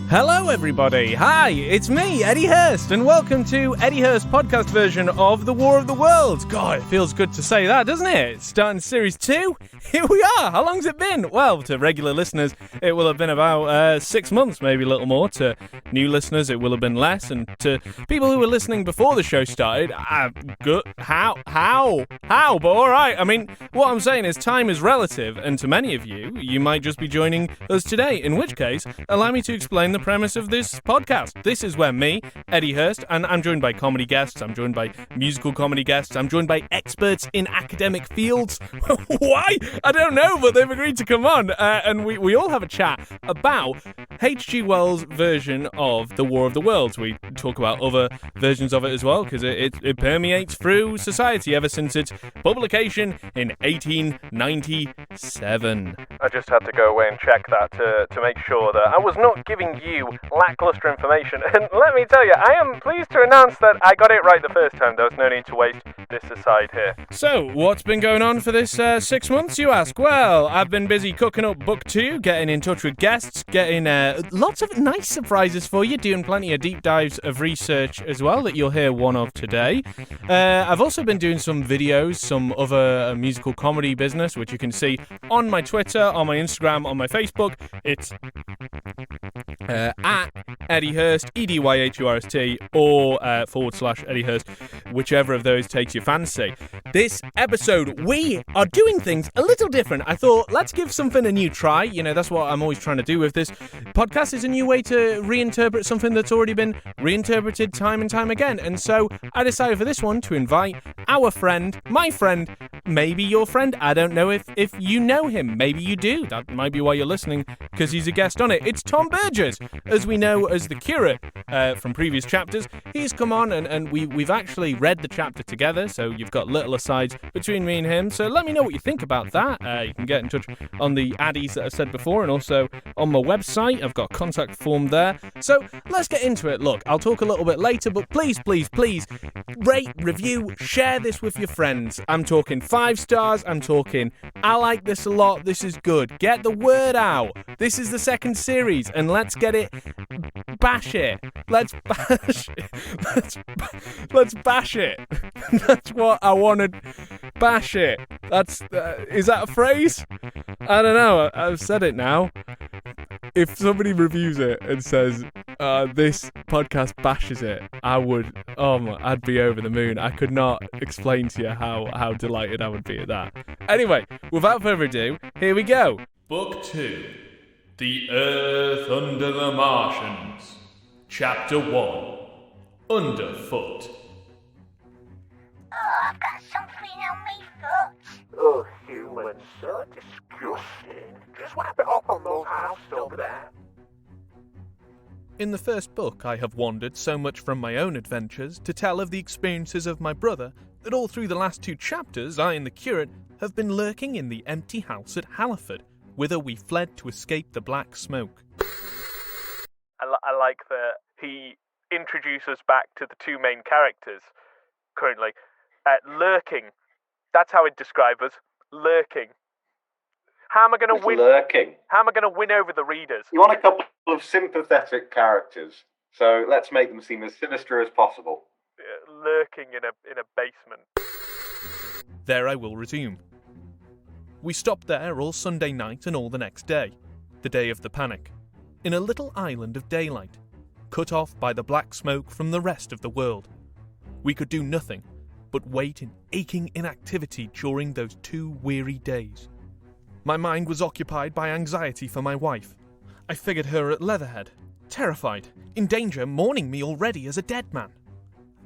Hello everybody, hi, it's me, Eddie Hurst, and welcome to Eddie Hurst's podcast version of The War of the Worlds. God, it feels good to say that, doesn't it? Starting series 2, here we are. How long's it been? Well, to regular listeners, it will have been about 6 months, maybe a little more. To new listeners, it will have been less, and to people who were listening before the show started, good. How? But alright, I mean, what I'm saying is time is relative, and to many of you, you might just be joining us today, in which case, allow me to explain the premise of this podcast. This is where me, Eddie Hurst, and I'm joined by comedy guests, I'm joined by musical comedy guests, I'm joined by experts in academic fields. Why? I don't know, but they've agreed to come on, and we all have a chat about H.G. Wells' version of The War of the Worlds. We talk about other versions of it as well, because it permeates through society ever since its publication in 1897. I just had to go away and check that to make sure that I was not giving you lackluster information. And let me tell you, I am pleased to announce that I got it right the first time. There was no need to waste this aside here. So, what's been going on for this 6 months, you ask? Well, I've been busy cooking up book 2, getting in touch with guests, getting lots of nice surprises for you, doing plenty of deep dives of research as well that you'll hear one of today. I've also been doing some videos, some other musical comedy business, which you can see on my Twitter, on my Instagram, on my Facebook. It's at Eddie Hurst, EDYHURST, or / Eddie Hurst, whichever of those takes your fancy. This episode, we are doing things a little different. I thought, let's give something a new try. You know, that's what I'm always trying to do with this podcast, is a new way to reinterpret something that's already been reinterpreted time and time again. And so I decided for this one to invite our friend, my friend, maybe your friend. I don't know if you know him. Maybe you do. That might be why you're listening, because he's a guest on it. It's Tom Burgess, as we know as the Curate from previous chapters. He's come on and we've actually read the chapter together, so you've got little asides between me and him. So let me know what you think about that. You can get in touch on the addies that I've said before, and also on my website. I've got a contact form there. So let's get into it. Look, I'll talk a little bit later, but please, rate, review, share this with your friends. I'm talking 5 stars. I'm talking, I like this a lot. This is good. Get the word out. This is the second series, and let's get it. Bash it. Let's bash it. Let's bash it. That's what I wanted. Bash it. That's is that a phrase? I don't know. I've said it now. If somebody reviews it and says this podcast bashes it, I'd be over the moon. I could not explain to you how delighted I would be at that. Anyway, without further ado, here we go. Book 2. The Earth Under the Martians. Chapter 1. Underfoot. Oh, I've got something on me foot. Oh, humans, so disgusting. Just wipe it off on those house over there. In the first book, I have wandered so much from my own adventures to tell of the experiences of my brother that all through the last 2 chapters, I and the Curate have been lurking in the empty house at Halliford, whither we fled to escape the black smoke. I like that he introduces us back to the 2 main characters currently. Lurking. That's how he'd describe us. Lurking. How am I going to win? Lurking. How am I going to win over the readers? You want a couple of sympathetic characters, so let's make them seem as sinister as possible. Lurking in a basement. There I will resume. We stopped there all Sunday night and all the next day, the day of the panic, in a little island of daylight, cut off by the black smoke from the rest of the world. We could do nothing but wait in aching inactivity during those 2 weary days. My mind was occupied by anxiety for my wife. I figured her at Leatherhead, terrified, in danger, mourning me already as a dead man.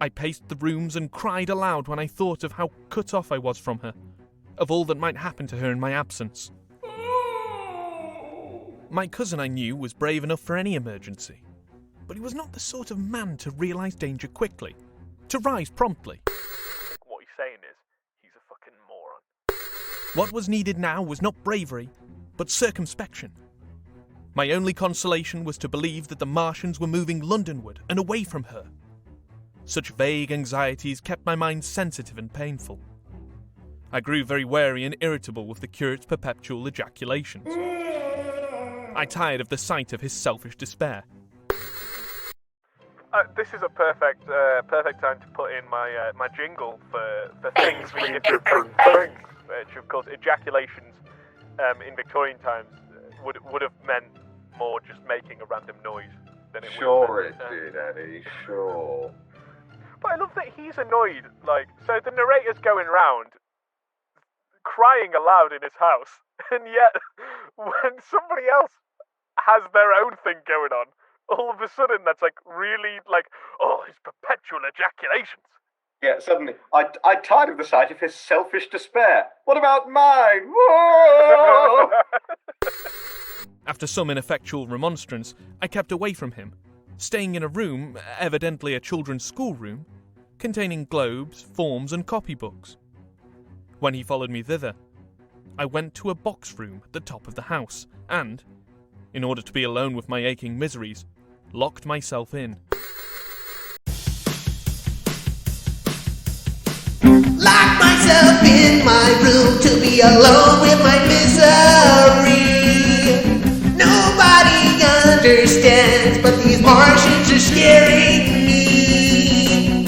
I paced the rooms and cried aloud when I thought of how cut off I was from her, of all that might happen to her in my absence. My cousin, I knew, was brave enough for any emergency, but he was not the sort of man to realise danger quickly, to rise promptly. What he's saying is, he's a fucking moron. What was needed now was not bravery, but circumspection. My only consolation was to believe that the Martians were moving Londonward and away from her. Such vague anxieties kept my mind sensitive and painful. I grew very wary and irritable with the curate's perpetual ejaculations. I tired of the sight of his selfish despair, This is a perfect time to put in my jingle for things we did, which of course ejaculations in Victorian times would have meant more just making a random noise than it Sure would have it did, Eddie, sure. But I love that he's annoyed. Like, so the narrator's going round crying aloud in his house, and yet when somebody else has their own thing going on, all of a sudden that's like really like, oh, his perpetual ejaculations. Yeah, suddenly, I'm tired of the sight of his selfish despair. What about mine? Whoa! After some ineffectual remonstrance, I kept away from him, staying in a room, evidently a children's schoolroom, containing globes, forms and copybooks. When he followed me thither, I went to a box room at the top of the house and, in order to be alone with my aching miseries, locked myself in. Lock myself in my room to be alone with my misery. Nobody understands, but these Martians are scaring me.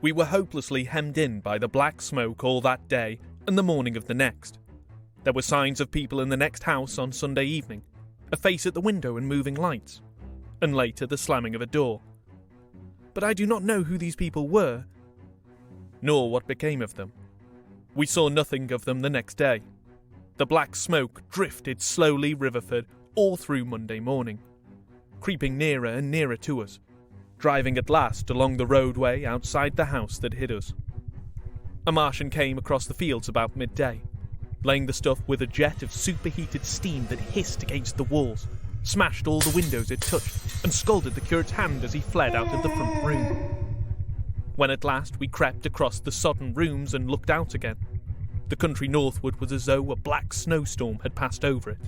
We were hopelessly hemmed in by the black smoke all that day and the morning of the next. There were signs of people in the next house on Sunday evening, a face at the window and moving lights, and later the slamming of a door. But I do not know who these people were, nor what became of them. We saw nothing of them the next day. The black smoke drifted slowly riverward all through Monday morning, creeping nearer and nearer to us, driving at last along the roadway outside the house that hid us. A Martian came across the fields about midday, laying the stuff with a jet of superheated steam that hissed against the walls, smashed all the windows it touched, and scalded the curate's hand as he fled out of the front room. When at last we crept across the sodden rooms and looked out again, the country northward was as though a black snowstorm had passed over it.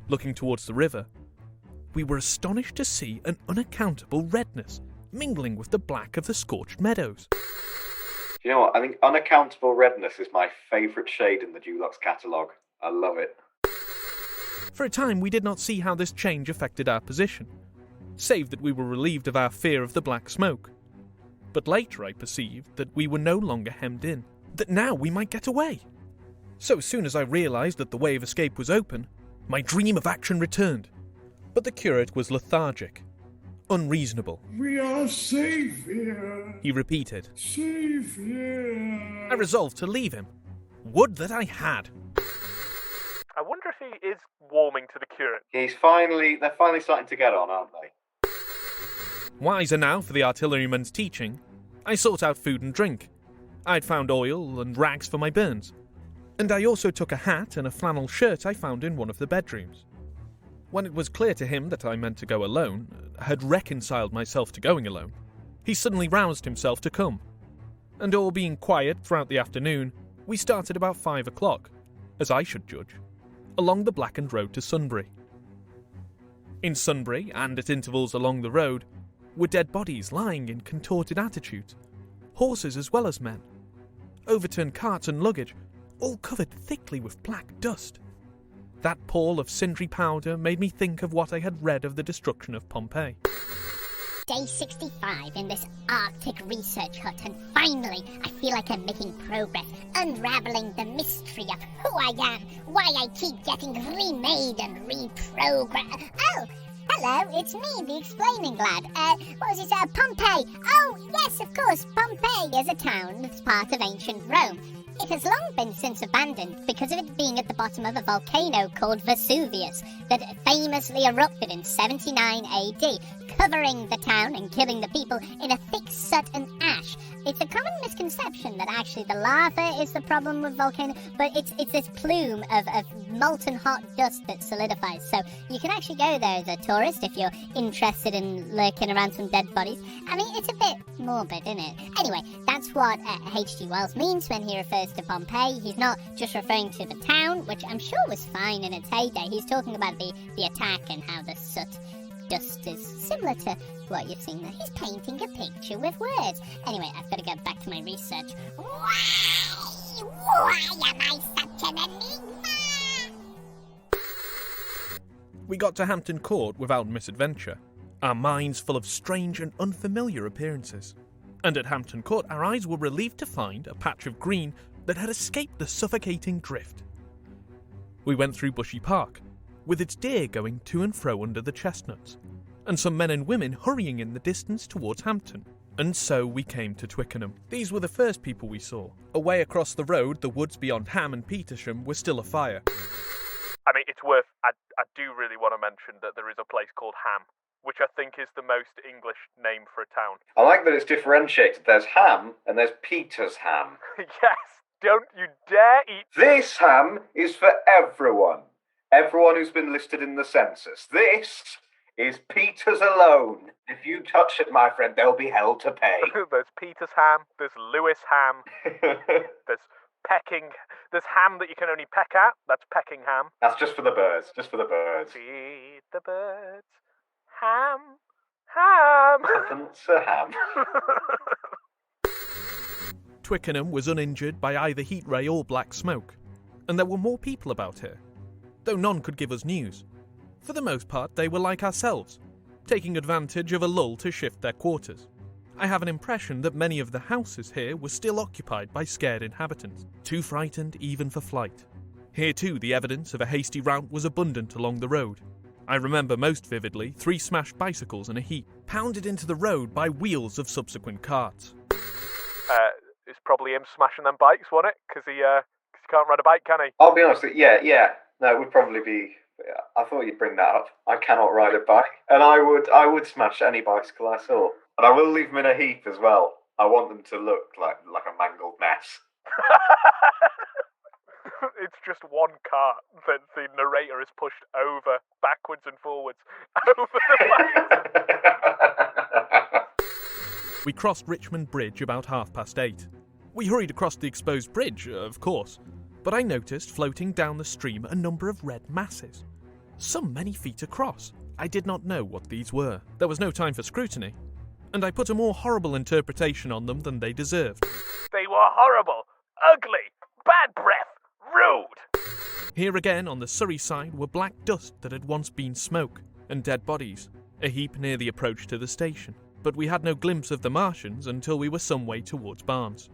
Looking towards the river, we were astonished to see an unaccountable redness mingling with the black of the scorched meadows. You know what? I think unaccountable redness is my favourite shade in the Dulux catalogue. I love it. For a time we did not see how this change affected our position, save that we were relieved of our fear of the black smoke. But later I perceived that we were no longer hemmed in, that now we might get away. So as soon as I realised that the way of escape was open, my dream of action returned. But the curate was lethargic, unreasonable. We are safe here. He repeated. Safe here. I resolved to leave him. Would that I had. I wonder if he is warming to the curate. They're finally starting to get on, aren't they? Wiser now for the artilleryman's teaching, I sought out food and drink. I'd found oil and rags for my burns. And I also took a hat and a flannel shirt I found in one of the bedrooms. When it was clear to him that I meant to go alone, had reconciled myself to going alone, he suddenly roused himself to come. And all being quiet throughout the afternoon, we started about 5 o'clock, as I should judge, along the blackened road to Sunbury. In Sunbury, and at intervals along the road, were dead bodies lying in contorted attitudes, horses as well as men, overturned carts and luggage, all covered thickly with black dust. That pall of cindery powder made me think of what I had read of the destruction of Pompeii. Day 65 in this Arctic research hut, and finally I feel like I'm making progress, unravelling the mystery of who I am, why I keep getting remade and reprogrammed. Oh! Hello, it's me, the explaining lad. What was it? Pompeii. Oh, yes, of course. Pompeii is a town that's part of ancient Rome. It has long been since abandoned because of it being at the bottom of a volcano called Vesuvius that famously erupted in 79 AD, covering the town and killing the people in a thick soot and ash. It's a common misconception that actually the lava is the problem with volcano, but it's this plume of molten hot dust that solidifies. So you can actually go there as a tourist if you're interested in lurking around some dead bodies. I mean, it's a bit morbid, isn't it? Anyway, that's what H.G. Wells means when he refers to Pompeii. He's not just referring to the town, which I'm sure was fine in its heyday. He's talking about the attack and how the soot dust is similar to what you're seeing there. He's painting a picture with words. Anyway, I've got to get back to my research. Why am I such an enigma? We got to Hampton Court without misadventure, our minds full of strange and unfamiliar appearances. And at Hampton Court, our eyes were relieved to find a patch of green that had escaped the suffocating drift. We went through Bushy Park, with its deer going to and fro under the chestnuts, and some men and women hurrying in the distance towards Hampton. And so we came to Twickenham. These were the first people we saw. Away across the road, the woods beyond Ham and Petersham were still afire. I mean, it's worth... I do really want to mention that there is a place called Ham, which I think is the most English name for a town. I like that it's differentiated. There's Ham and there's Peter's Ham. Yes, don't you dare eat... This ham is for everyone. Everyone who's been listed in the census. This is Peter's alone. If you touch it, my friend, there'll be hell to pay. There's Peter's Ham, there's Lewis Ham, there's pecking... There's ham that you can only peck at. That's pecking ham. That's just for the birds. Just for the birds. Feed the birds. Ham. Ham. Tuppence a ham. Twickenham was uninjured by either heat ray or black smoke, and there were more people about here, though none could give us news. For the most part, they were like ourselves, taking advantage of a lull to shift their quarters. I have an impression that many of the houses here were still occupied by scared inhabitants, too frightened even for flight. Here too, the evidence of a hasty rout was abundant along the road. I remember most vividly 3 smashed bicycles in a heap, pounded into the road by wheels of subsequent carts. It's probably him smashing them bikes, wasn't it? Because he can't ride a bike, can he? I'll be honest, yeah. No, it would probably be... I thought you'd bring that up. I cannot ride a bike, and I would smash any bicycle I saw. And I will leave them in a heap as well. I want them to look like a mangled mess. It's just one cart that the narrator has pushed over, backwards and forwards, over the bike. We crossed Richmond Bridge about 8:30. We hurried across the exposed bridge, of course, but I noticed floating down the stream a number of red masses, some many feet across. I did not know what these were. There was no time for scrutiny, and I put a more horrible interpretation on them than they deserved. They were horrible, ugly, bad breath, rude. Here again on the Surrey side were black dust that had once been smoke, and dead bodies, a heap near the approach to the station. But we had no glimpse of the Martians until we were some way towards Barnes.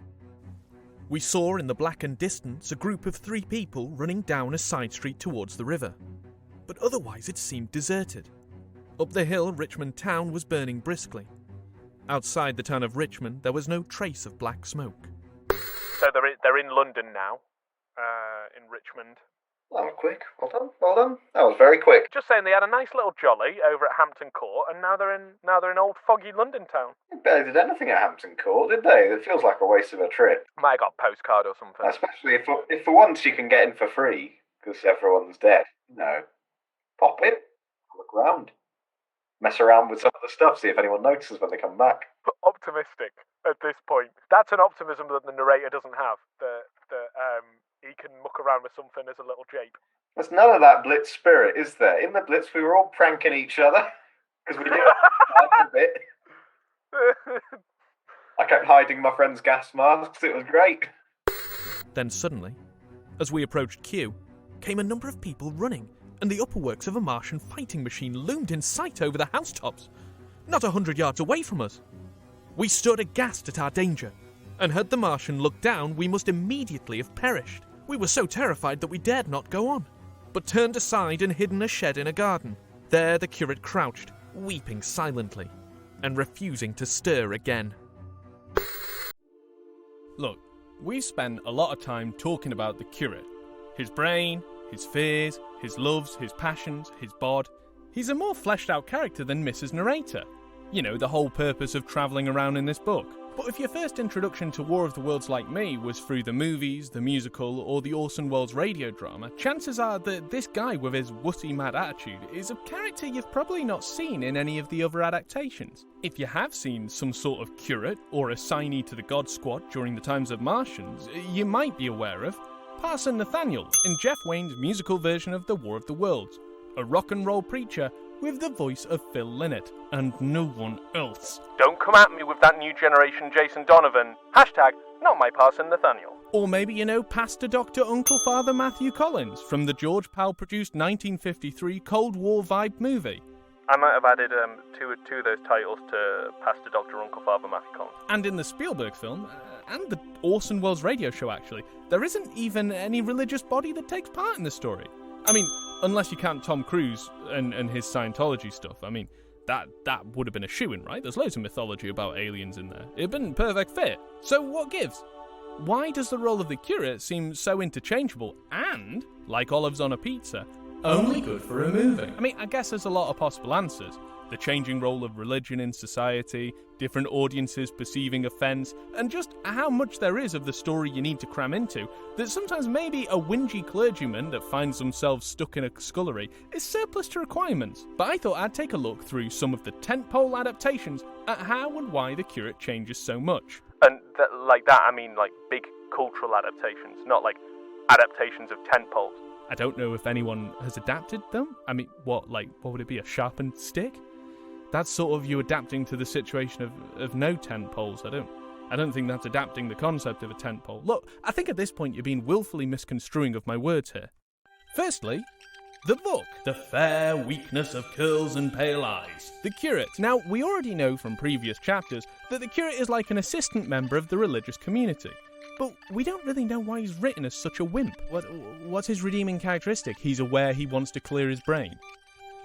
We saw in the blackened distance a group of 3 people running down a side street towards the river, but otherwise it seemed deserted. Up the hill, Richmond town was burning briskly. Outside the town of Richmond, there was no trace of black smoke. So they're in London now, in Richmond. That was quick. Well done. That was very quick. Just saying, they had a nice little jolly over at Hampton Court, and now they're in old foggy London town. They barely did anything at Hampton Court, did they? It feels like a waste of a trip. Might have got a postcard or something. Especially if for once you can get in for free, because everyone's dead. No. Pop in. Look around. Mess around with some of the stuff, see if anyone notices when they come back. Optimistic at this point. That's an optimism that the narrator doesn't have. That he can muck around with something as a little jape. There's none of that Blitz spirit, is there? In the Blitz, we were all pranking each other. Because we did a bit. I kept hiding my friend's gas masks. It was great. Then suddenly, as we approached Kew, came a number of people running, and the upper works of a Martian fighting machine loomed in sight over the housetops, not 100 yards away from us. We stood aghast at our danger, and had the Martian looked down, we must immediately have perished. We were so terrified that we dared not go on, but turned aside and hid in a shed in a garden. There the curate crouched, weeping silently, and refusing to stir again. Look, we spent a lot of time talking about the curate. His brain, his fears, his loves, his passions, his bod. He's a more fleshed out character than Mrs. Narrator. You know, the whole purpose of travelling around in this book. But if your first introduction to War of the Worlds like me was through the movies, the musical, or the Orson Welles radio drama, chances are that this guy with his wussy mad attitude is a character you've probably not seen in any of the other adaptations. If you have seen some sort of curate or assignee to the God Squad during the times of Martians, you might be aware of Parson Nathaniel in Jeff Wayne's musical version of the War of the Worlds, a rock and roll preacher with the voice of Phil Lynott, and no one else. Don't come at me with that new generation Jason Donovan. Hashtag, not my Parson Nathaniel. Or maybe, you know, Pastor Dr. Uncle Father Matthew Collins from the George Powell-produced 1953 Cold War vibe movie. I might have added two of those titles to Pastor Dr. Uncle Father Matthew Collins. And in the Spielberg film, and the Orson Welles radio show actually, there isn't even any religious body that takes part in the story. I mean, unless you count Tom Cruise and his Scientology stuff. I mean, that would have been a shoo-in, right? There's loads of mythology about aliens in there. It'd been a perfect fit. So what gives? Why does the role of the curate seem so interchangeable and, like olives on a pizza, only good for a movie? I mean, I guess there's a lot of possible answers. The changing role of religion in society, different audiences perceiving offence, and just how much there is of the story you need to cram into, that sometimes maybe a whingy clergyman that finds themselves stuck in a scullery is surplus to requirements. But I thought I'd take a look through some of the tentpole adaptations at how and why the curate changes so much. And I mean like big cultural adaptations, not like adaptations of tentpoles. I don't know if anyone has adapted them. I mean, what would it be, a sharpened stick? That's sort of you adapting to the situation of no tent poles. I don't think that's adapting the concept of a tent pole. Look, I think at this point you're being willfully misconstruing of my words here. Firstly, the book, The Fair Weakness of Curls and Pale Eyes. The Curate. Now, we already know from previous chapters that the Curate is like an assistant member of the religious community. But we don't really know why he's written as such a wimp. What's his redeeming characteristic? He's aware he wants to clear his brain.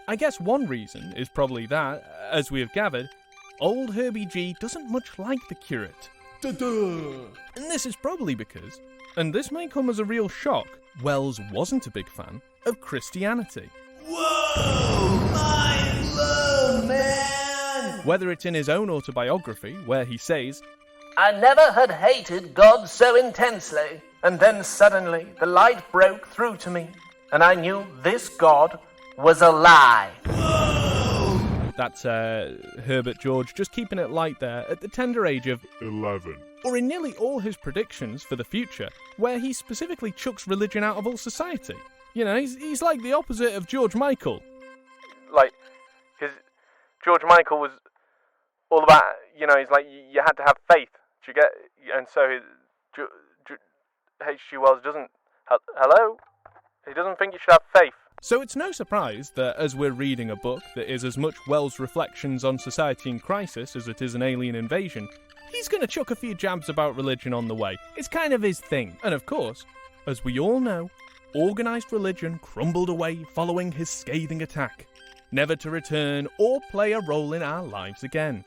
I guess one reason is probably that, as we have gathered, old Herbie G doesn't much like the curate. And this is probably because, and this may come as a real shock, Wells wasn't a big fan of Christianity. Whoa! Mind blown, man! Whether it's in his own autobiography, where he says, I never had hated God so intensely, and then suddenly the light broke through to me, and I knew this God was a lie. That's Herbert George just keeping it light there at the tender age of 11. Or in nearly all his predictions for the future, where he specifically chucks religion out of all society. You know, he's like the opposite of George Michael. Like, George Michael was all about, you know, he's like, you had to have faith. Do you get? And so H.G. Wells doesn't. Hello? He doesn't think you should have faith. So it's no surprise that as we're reading a book that is as much Wells' reflections on society in crisis as it is an alien invasion, he's going to chuck a few jabs about religion on the way. It's kind of his thing. And of course, as we all know, organised religion crumbled away following his scathing attack, never to return or play a role in our lives again.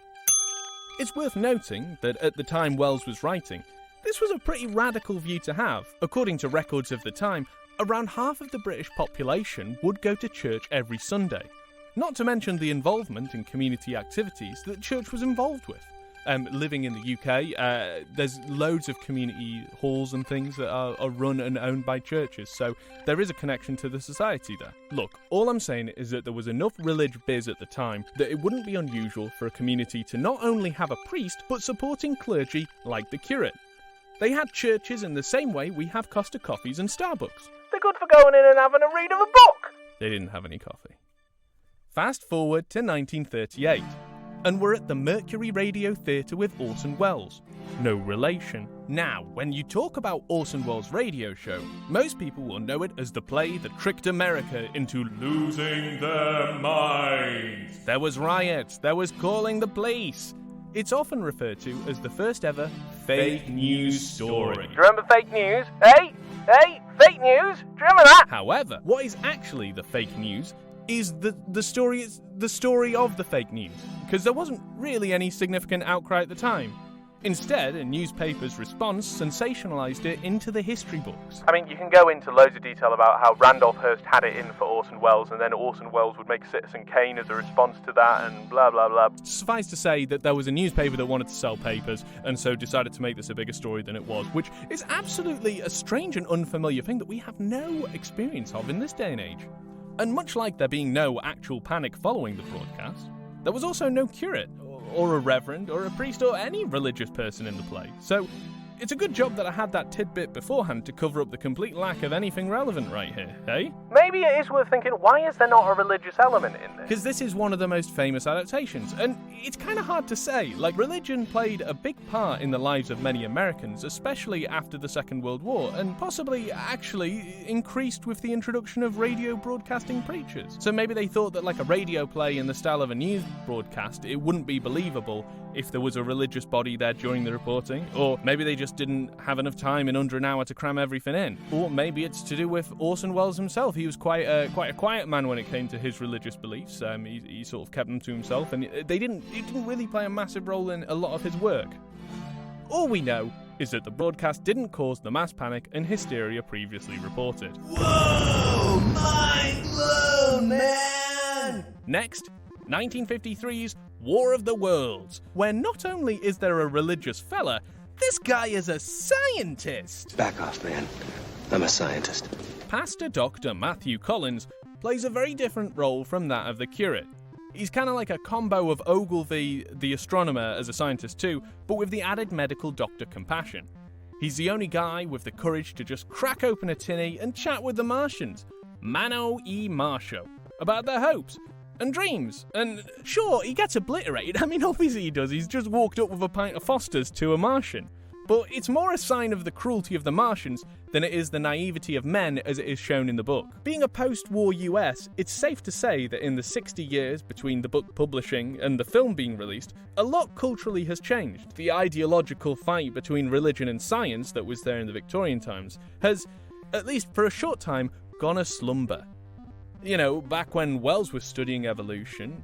It's worth noting that at the time Wells was writing, this was a pretty radical view to have. According to records of the time, around half of the British population would go to church every Sunday. Not to mention the involvement in community activities that church was involved with. Living in the UK, there's loads of community halls and things that are run and owned by churches, so there is a connection to the society there. Look, all I'm saying is that there was enough religious biz at the time that it wouldn't be unusual for a community to not only have a priest, but supporting clergy like the curate. They had churches in the same way we have Costa Coffees and Starbucks. They're good for going in and having a read of a book. They didn't have any coffee. Fast forward to 1938, and we're at the Mercury Radio Theatre with Orson Welles. No relation. Now, when you talk about Orson Welles' radio show, most people will know it as the play that tricked America into losing their minds. There was riots, there was calling the police. It's often referred to as the first ever fake news story. Do you remember fake news? Hey, fake news? Do you remember that? However, what is actually the fake news is the story of the fake news, because there wasn't really any significant outcry at the time. Instead, a newspaper's response sensationalized it into the history books. I mean, you can go into loads of detail about how Randolph Hearst had it in for Orson Welles, and then Orson Welles would make Citizen Kane as a response to that, and blah, blah, blah. Suffice to say that there was a newspaper that wanted to sell papers, and so decided to make this a bigger story than it was, which is absolutely a strange and unfamiliar thing that we have no experience of in this day and age. And much like there being no actual panic following the broadcast, there was also no curate, or a reverend, or a priest, or any religious person in the play. So, it's a good job that I had that tidbit beforehand to cover up the complete lack of anything relevant right here, eh? Maybe it is worth thinking, why is there not a religious element in this? Because this is one of the most famous adaptations, and it's kind of hard to say. Like, religion played a big part in the lives of many Americans, especially after the Second World War, and possibly actually increased with the introduction of radio broadcasting preachers. So maybe they thought that like a radio play in the style of a news broadcast, it wouldn't be believable if there was a religious body there during the reporting, or maybe they just didn't have enough time in under an hour to cram everything in. Or maybe it's to do with Orson Welles himself. He was quite a quiet man when it came to his religious beliefs. He sort of kept them to himself, and it didn't really play a massive role in a lot of his work. All we know is that the broadcast didn't cause the mass panic and hysteria previously reported. Whoa! Mind blown, man! Next, 1953's War of the Worlds, where not only is there a religious fella, this guy is a scientist! Back off, man. I'm a scientist. Pastor Dr. Matthew Collins plays a very different role from that of the Curate. He's kind of like a combo of Ogilvy, the astronomer, as a scientist too, but with the added medical doctor compassion. He's the only guy with the courage to just crack open a tinny and chat with the Martians, Mano e Marsho, about their hopes and dreams. And sure, he gets obliterated. I mean, obviously he does. He's just walked up with a pint of Foster's to a Martian. But it's more a sign of the cruelty of the Martians than it is the naivety of men as it is shown in the book. Being a post-war US, it's safe to say that in the 60 years between the book publishing and the film being released, a lot culturally has changed. The ideological fight between religion and science that was there in the Victorian times has, at least for a short time, gone a slumber. You know, back when Wells was studying evolution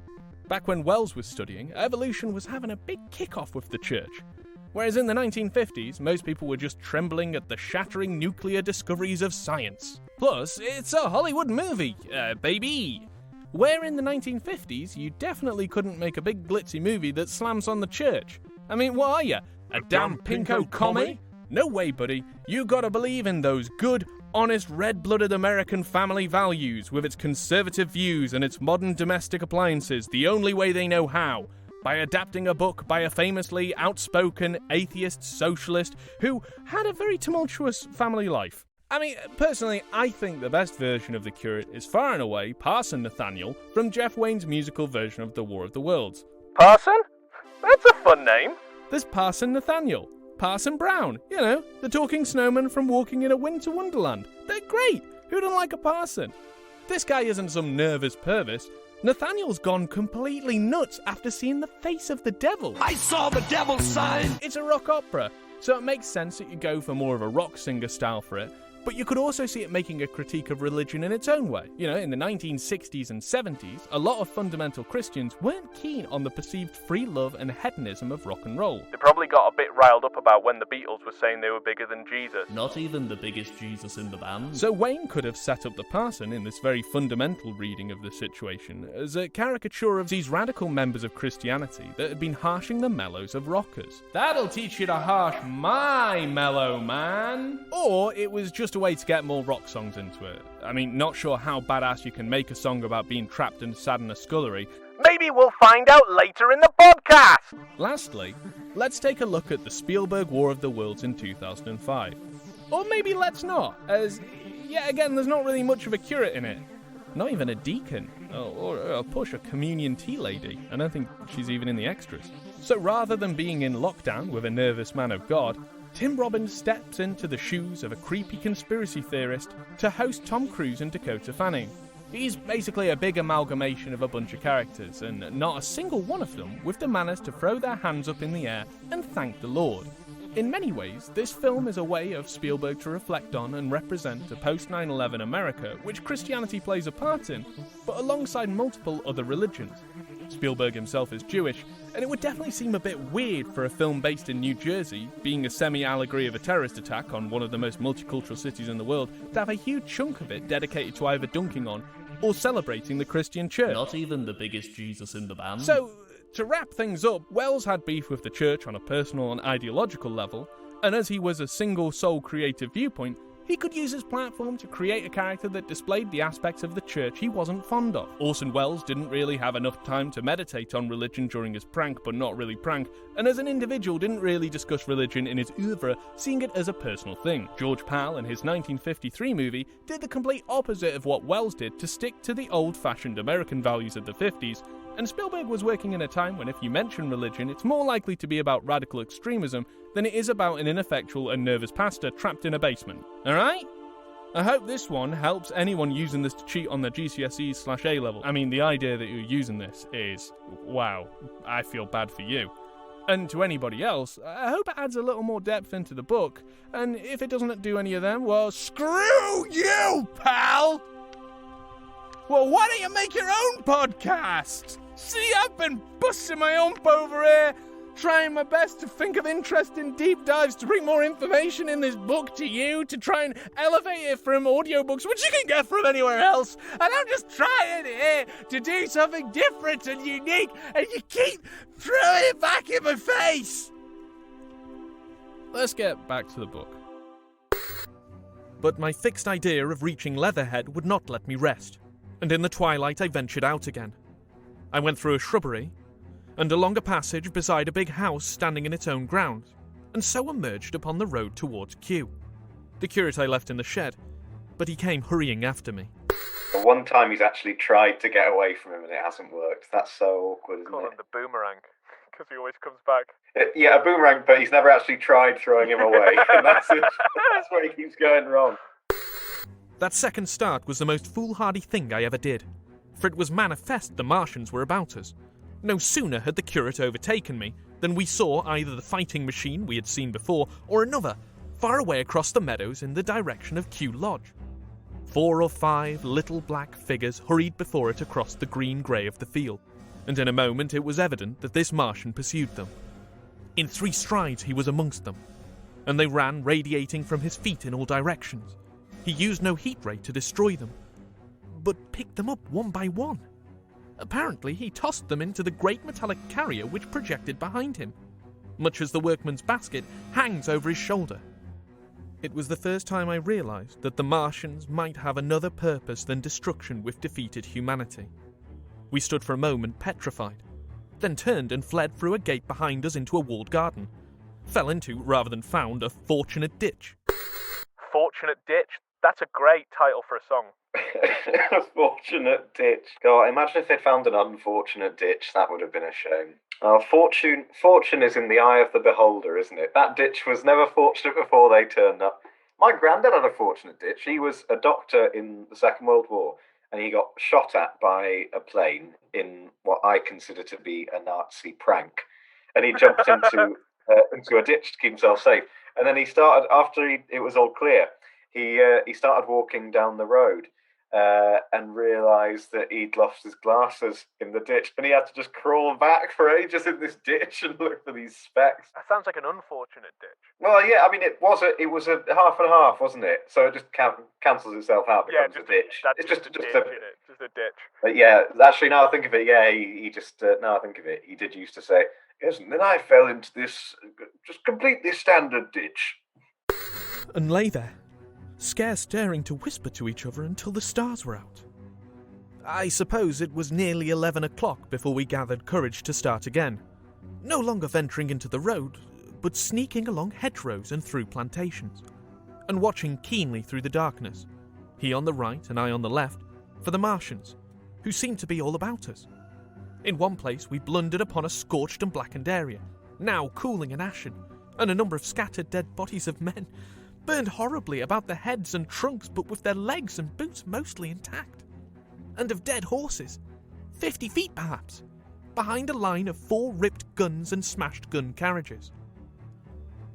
was having a big kick-off with the church. Whereas in the 1950s, most people were just trembling at the shattering nuclear discoveries of science. Plus, it's a Hollywood movie, baby! Where in the 1950s, you definitely couldn't make a big glitzy movie that slams on the church. I mean, what are you? A damn pinko commie? No way, buddy. You gotta believe in those good, honest, red-blooded American family values with its conservative views and its modern domestic appliances the only way they know how. By adapting a book by a famously outspoken atheist socialist who had a very tumultuous family life. I mean, personally, I think the best version of the Curate is far and away Parson Nathaniel from Jeff Wayne's musical version of The War of the Worlds. Parson? That's a fun name. There's Parson Nathaniel. Parson Brown, you know, the talking snowman from Walking in a Winter Wonderland. They're great. Who doesn't like a parson? This guy isn't some nervous pervis. Nathaniel's gone completely nuts after seeing The Face of the Devil. I saw the devil's sign! It's a rock opera, so it makes sense that you go for more of a rock singer style for it, but you could also see it making a critique of religion in its own way. You know, in the 1960s and 70s, a lot of fundamental Christians weren't keen on the perceived free love and hedonism of rock and roll. They probably got a bit riled up about when the Beatles were saying they were bigger than Jesus. Not even the biggest Jesus in the band. So Wayne could have set up the parson in this very fundamental reading of the situation as a caricature of these radical members of Christianity that had been harshing the mellows of rockers. That'll teach you to harsh my mellow, man! Or it was just a way to get more rock songs into it. I mean, not sure how badass you can make a song about being trapped and sad in a scullery. Maybe we'll find out later in the podcast! Lastly, let's take a look at the Spielberg War of the Worlds in 2005. Or maybe let's not, as, yet again, there's not really much of a curate in it. Not even a deacon, or a push, a communion tea lady. I don't think she's even in the extras. So rather than being in lockdown with a nervous man of God, Tim Robbins steps into the shoes of a creepy conspiracy theorist to host Tom Cruise and Dakota Fanning. He's basically a big amalgamation of a bunch of characters, and not a single one of them with the manners to throw their hands up in the air and thank the Lord. In many ways, this film is a way of Spielberg to reflect on and represent a post-9/11 America which Christianity plays a part in, but alongside multiple other religions. Spielberg himself is Jewish, and it would definitely seem a bit weird for a film based in New Jersey, being a semi-allegory of a terrorist attack on one of the most multicultural cities in the world, to have a huge chunk of it dedicated to either dunking on or celebrating the Christian church. Not even the biggest Jesus in the band. So, to wrap things up, Wells had beef with the church on a personal and ideological level, and as he was a single-soul creative viewpoint, he he could use his platform to create a character that displayed the aspects of the church he wasn't fond of. Orson Welles didn't really have enough time to meditate on religion during his prank, but not really prank, and as an individual didn't really discuss religion in his oeuvre, seeing it as a personal thing. George Pal, in his 1953 movie, did the complete opposite of what Welles did to stick to the old-fashioned American values of the 50s, and Spielberg was working in a time when if you mention religion, it's more likely to be about radical extremism than it is about an ineffectual and nervous pastor trapped in a basement. Alright? I hope this one helps anyone using this to cheat on their GCSEs/A level. I mean, the idea that you're using this is, wow, I feel bad for you. And to anybody else, I hope it adds a little more depth into the book, and if it doesn't do any of them, well, screw you, pal! Well, why don't you make your own podcast? See, I've been busting my ump over here, trying my best to think of interesting deep dives to bring more information in this book to you, to try and elevate it from audiobooks, which you can get from anywhere else. And I'm just trying here to do something different and unique, and you keep throwing it back in my face. Let's get back to the book. But my fixed idea of reaching Leatherhead would not let me rest, and in the twilight I ventured out again. I went through a shrubbery, and along a passage beside a big house standing in its own grounds, and so emerged upon the road towards Kew. The curate I left in the shed, but he came hurrying after me. One time he's actually tried to get away from him and it hasn't worked. That's so awkward, isn't Call it? him the boomerang, because he always comes back. Yeah, a boomerang, but he's never actually tried throwing him away. And that's where he keeps going wrong. That second start was the most foolhardy thing I ever did, for it was manifest the Martians were about us. No sooner had the curate overtaken me than we saw either the fighting machine we had seen before or another, far away across the meadows in the direction of Kew Lodge. 4 or 5 little black figures hurried before it across the green-grey of the field, and in a moment it was evident that this Martian pursued them. In 3 strides he was amongst them, and they ran radiating from his feet in all directions. He used no heat ray to destroy them, but picked them up one by one. Apparently, he tossed them into the great metallic carrier which projected behind him, much as the workman's basket hangs over his shoulder. It was the first time I realised that the Martians might have another purpose than destruction with defeated humanity. We stood for a moment petrified, then turned and fled through a gate behind us into a walled garden. Fell into, rather than found, a fortunate ditch. Fortunate ditch? That's a great title for a song. A fortunate ditch. God, imagine if they'd found an unfortunate ditch. That would have been a shame. Fortune is in the eye of the beholder, isn't it? That ditch was never fortunate before they turned up. My granddad had a fortunate ditch. He was a doctor in the Second World War, and he got shot at by a plane in what I consider to be a Nazi prank. And he jumped into a ditch to keep himself safe. And then he started, after it was all clear, he started walking down the road and realised that he'd lost his glasses in the ditch, and he had to just crawl back for ages in this ditch and look for these specks. That sounds like an unfortunate ditch. Well, yeah, I mean, it was a half and half, wasn't it? So it just cancels itself out, becomes a ditch. It's just a ditch. But yeah, actually, now I think of it, yeah, now I think of it, he did used to say, yes, and then I fell into this just completely standard ditch. And lay there, scarce daring to whisper to each other until the stars were out. I suppose it was nearly 11 o'clock before we gathered courage to start again, no longer venturing into the road, but sneaking along hedgerows and through plantations, and watching keenly through the darkness, he on the right and I on the left, for the Martians, who seemed to be all about us. In one place we blundered upon a scorched and blackened area, now cooling and ashen, and a number of scattered dead bodies of men, burned horribly about the heads and trunks, but with their legs and boots mostly intact. And of dead horses, 50 feet perhaps, behind a line of 4 ripped guns and smashed gun carriages.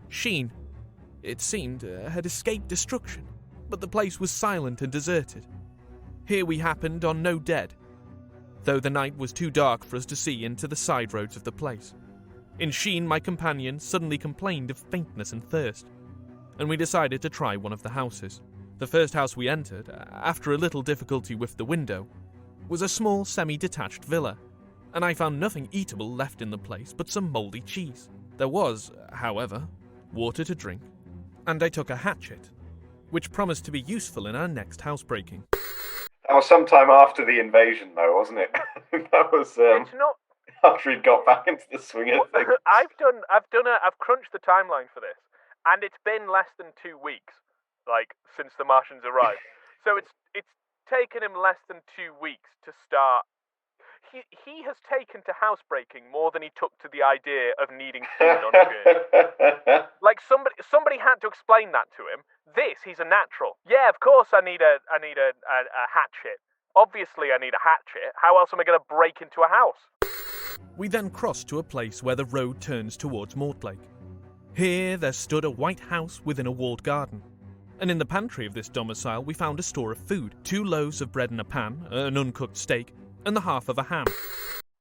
Sheen, it seemed, had escaped destruction, but the place was silent and deserted. Here we happened on no dead, though the night was too dark for us to see into the side roads of the place. In Sheen, my companion suddenly complained of faintness and thirst, and we decided to try one of the houses. The first house we entered, after a little difficulty with the window, was a small semi-detached villa, and I found nothing eatable left in the place but some mouldy cheese. There was, however, water to drink, and I took a hatchet, which promised to be useful in our next housebreaking. That was sometime after the invasion, though, wasn't it? That was It's not. after he'd got back into the swing of things. I've crunched the timeline for this, and it's been less than 2 weeks, since the Martians arrived. So it's taken him less than 2 weeks to start. He has taken to housebreaking more than he took to the idea of needing food on a journey. Somebody had to explain that to him. He's a natural. Yeah, of course I need a hatchet. Obviously I need a hatchet. How else am I going to break into a house? We then crossed to a place where the road turns towards Mortlake. Here there stood a white house within a walled garden. And in the pantry of this domicile we found a store of food, 2 loaves of bread in a pan, an uncooked steak, and the half of a ham.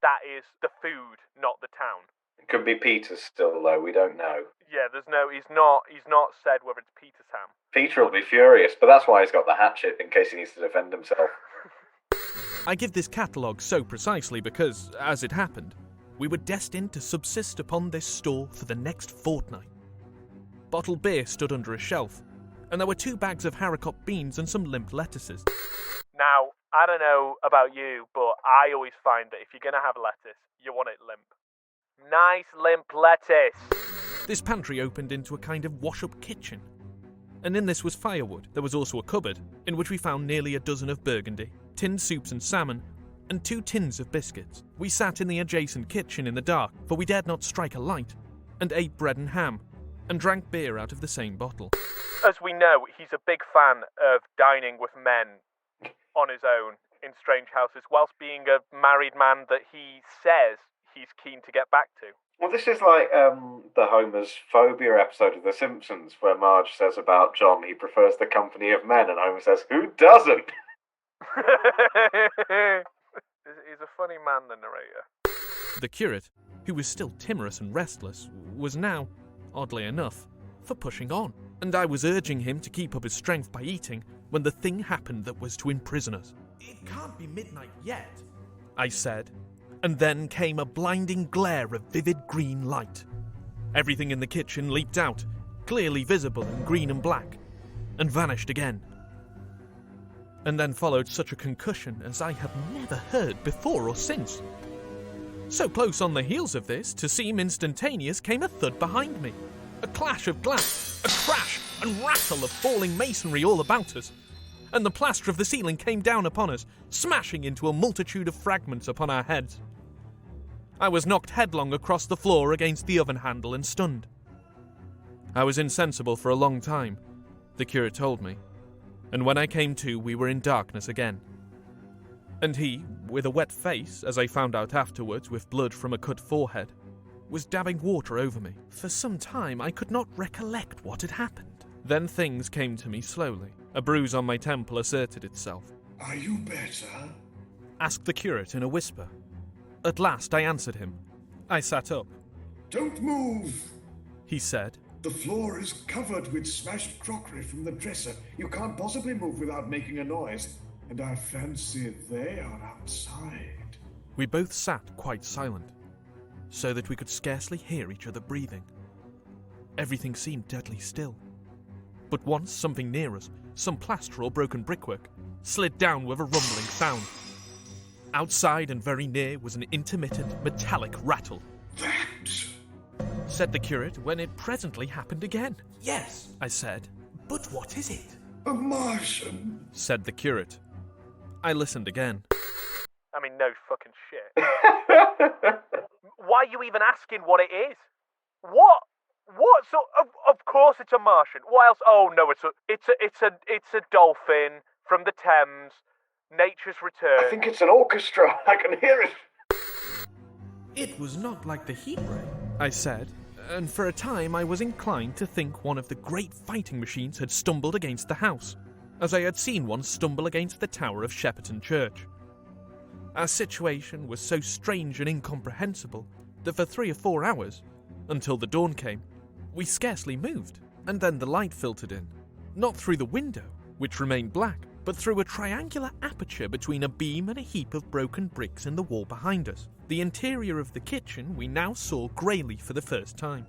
That is the food, not the town. It could be Peter's still, though. We don't know. Yeah, he's not said whether it's Peter's ham. Peter will be furious, but that's why he's got the hatchet, in case he needs to defend himself. I give this catalogue so precisely because, as it happened, we were destined to subsist upon this store for the next fortnight. Bottled beer stood under a shelf, and there were 2 bags of haricot beans and some limp lettuces. Now, I don't know about you, but I always find that if you're going to have lettuce, you want it limp. Nice limp lettuce. This pantry opened into a kind of wash-up kitchen, and in this was firewood. There was also a cupboard, in which we found nearly a dozen of burgundy, tinned soups and salmon, and 2 tins of biscuits. We sat in the adjacent kitchen in the dark, for we dared not strike a light, and ate bread and ham, and drank beer out of the same bottle. As we know, he's a big fan of dining with men on his own in strange houses, whilst being a married man that he says he's keen to get back to. Well, this is like the Homer's phobia episode of The Simpsons, where Marge says about John he prefers the company of men, and Homer says, who doesn't? He's a funny man, the narrator. The curate, who was still timorous and restless, was now, oddly enough, for pushing on, and I was urging him to keep up his strength by eating when the thing happened that was to imprison us. "It can't be midnight yet," I said, and then came a blinding glare of vivid green light. Everything in the kitchen leaped out, clearly visible in green and black, and vanished again. And then followed such a concussion as I have never heard before or since. So close on the heels of this, to seem instantaneous, came a thud behind me. A clash of glass, a crash and rattle of falling masonry all about us, and the plaster of the ceiling came down upon us, smashing into a multitude of fragments upon our heads. I was knocked headlong across the floor against the oven handle and stunned. I was insensible for a long time, the curate told me, and when I came to, we were in darkness again. And he, with a wet face, as I found out afterwards with blood from a cut forehead, was dabbing water over me. For some time I could not recollect what had happened. Then things came to me slowly. A bruise on my temple asserted itself. Are you better? Asked the curate in a whisper. At last I answered him. I sat up. Don't move! He said. The floor is covered with smashed crockery from the dresser. You can't possibly move without making a noise. And I fancy they are outside. We both sat quite silent, so that we could scarcely hear each other breathing. Everything seemed deadly still. But once something near us, some plaster or broken brickwork, slid down with a rumbling sound. Outside and very near was an intermittent metallic rattle. That, said the curate, when it presently happened again. Yes, I said. But what is it? a Martian, said the curate. I listened again. I mean, no fucking shit. Why are you even asking what it is? What? So, of course it's a Martian. What else? Oh no, it's a dolphin from the Thames. Nature's return. I think it's an orchestra. I can hear it. It was not like the heat ray, I said, and for a time I was inclined to think one of the great fighting machines had stumbled against the house, as I had seen one stumble against the tower of Shepperton Church. Our situation was so strange and incomprehensible that for 3 or 4 hours, until the dawn came, we scarcely moved, and then the light filtered in, not through the window, which remained black, but through a triangular aperture between a beam and a heap of broken bricks in the wall behind us. The interior of the kitchen we now saw greyly for the first time.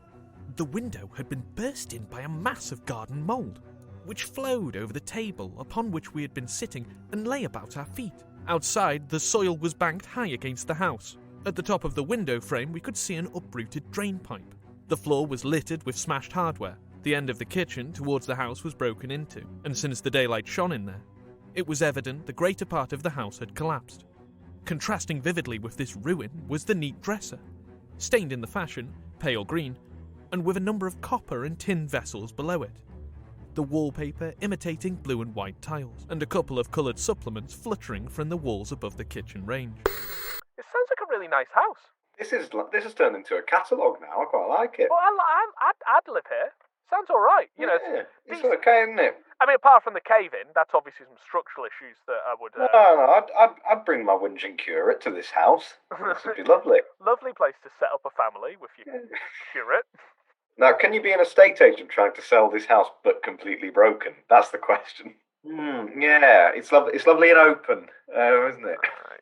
The window had been burst in by a mass of garden mould, which flowed over the table upon which we had been sitting and lay about our feet. Outside, the soil was banked high against the house. At the top of the window frame, we could see an uprooted drain pipe. The floor was littered with smashed hardware. The end of the kitchen towards the house was broken into, and since the daylight shone in there, it was evident the greater part of the house had collapsed. Contrasting vividly with this ruin was the neat dresser, stained in the fashion, pale green, and with a number of copper and tin vessels below it. The wallpaper imitating blue and white tiles, and a couple of coloured supplements fluttering from the walls above the kitchen range. It sounds like a really nice house. This has turned into a catalogue now. I quite like it. Well, I'd live here. Sounds all right. You know, Yeah, it's okay, isn't it? I mean, apart from the cave-in, that's obviously some structural issues that I would... No, I'd bring my whinging curate to this house. This would be lovely. Lovely place to set up a family with your curate. Now, can you be an estate agent trying to sell this house but completely broken? That's the question. Yeah, it's lovely and open, isn't it?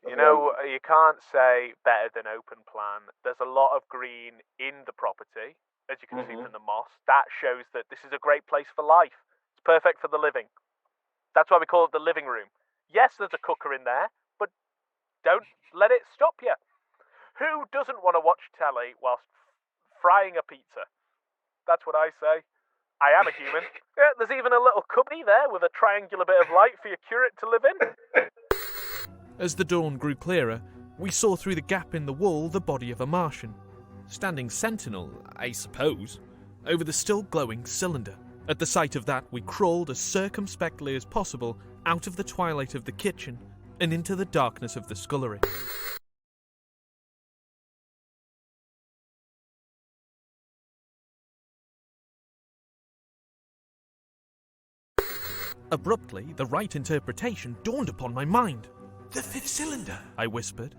You know, you can't say better than open plan. There's a lot of green in the property, as you can see from the moss. That shows that this is a great place for life. It's perfect for the living. That's why we call it the living room. Yes, there's a cooker in there, but don't let it stop you. Who doesn't want to watch telly whilst frying a pizza? That's what I say. I am a human. Yeah, there's even a little cubby there with a triangular bit of light for your curate to live in. As the dawn grew clearer, we saw through the gap in the wall the body of a Martian, standing sentinel, I suppose, over the still glowing cylinder. At the sight of that, we crawled as circumspectly as possible out of the twilight of the kitchen and into the darkness of the scullery. Abruptly, the right interpretation dawned upon my mind. The fifth cylinder, I whispered.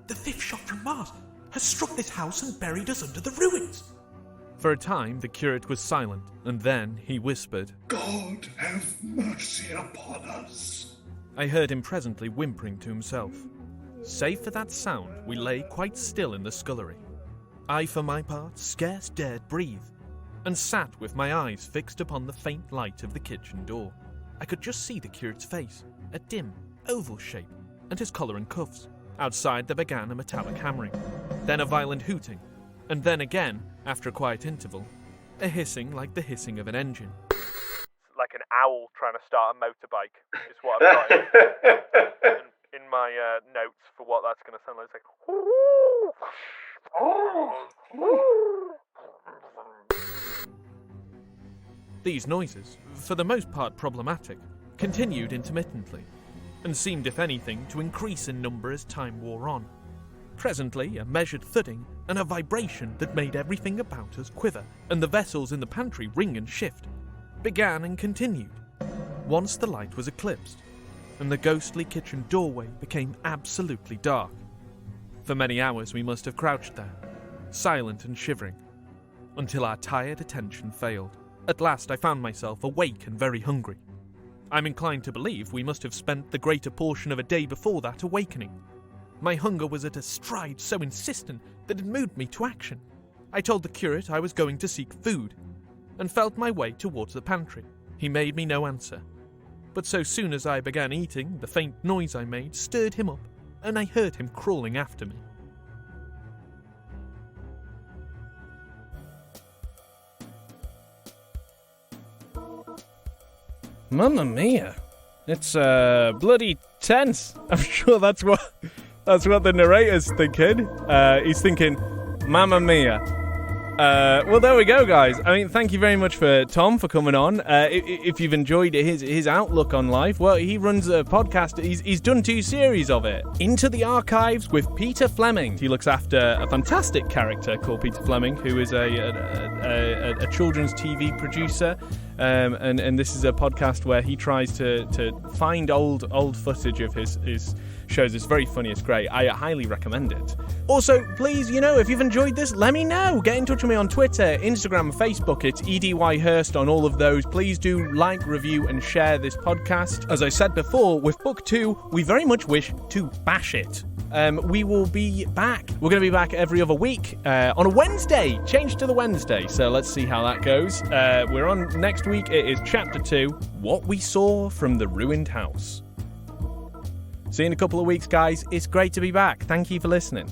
the fifth shot from Mars, has struck this house and buried us under the ruins. For a time, the curate was silent, and then he whispered, God have mercy upon us. I heard him presently whimpering to himself. Save for that sound, we lay quite still in the scullery. I, for my part, scarce dared breathe, and sat with my eyes fixed upon the faint light of the kitchen door. I could just see the curate's face, a dim, oval shape, and his collar and cuffs. Outside there began a metallic hammering, then a violent hooting, and then again, after a quiet interval, a hissing like the hissing of an engine. Like an owl trying to start a motorbike is what I've got in my notes for what that's going to sound like. It's like... These noises, for the most part problematic, continued intermittently, and seemed, if anything, to increase in number as time wore on. Presently, a measured thudding and a vibration that made everything about us quiver, and the vessels in the pantry ring and shift, began and continued. Once the light was eclipsed, and the ghostly kitchen doorway became absolutely dark. For many hours we must have crouched there, silent and shivering, until our tired attention failed. At last I found myself awake and very hungry. I'm inclined to believe we must have spent the greater portion of a day before that awakening. My hunger was at a stride so insistent that it moved me to action. I told the curate I was going to seek food, and felt my way towards the pantry. He made me no answer, but so soon as I began eating, the faint noise I made stirred him up, and I heard him crawling after me. Mamma mia. It's bloody tense. I'm sure that's what the narrator's thinking. He's thinking, Mamma mia. Well, there we go, guys. I mean, thank you very much for Tom for coming on. If you've enjoyed his outlook on life, well, he runs a podcast. He's done 2 series of it. Into the Archives with Peter Fleming. He looks after a fantastic character called Peter Fleming, who is a children's TV producer. And this is a podcast where he tries to find old footage of his shows. It's very funny, it's great. I highly recommend it. Also, please, if you've enjoyed this, let me know. Get in touch with me on Twitter, Instagram, Facebook. It's EDY Hurst on all of those. Please do like, review, and share this podcast. As I said before, with Book 2, we very much wish to bash it. We will be back. We're going to be back every other week on a Wednesday. Change to the Wednesday. So let's see how that goes. We're on next week it is Chapter 2, What We Saw from the Ruined House. See you in a couple of weeks, guys. It's great to be back. Thank you for listening.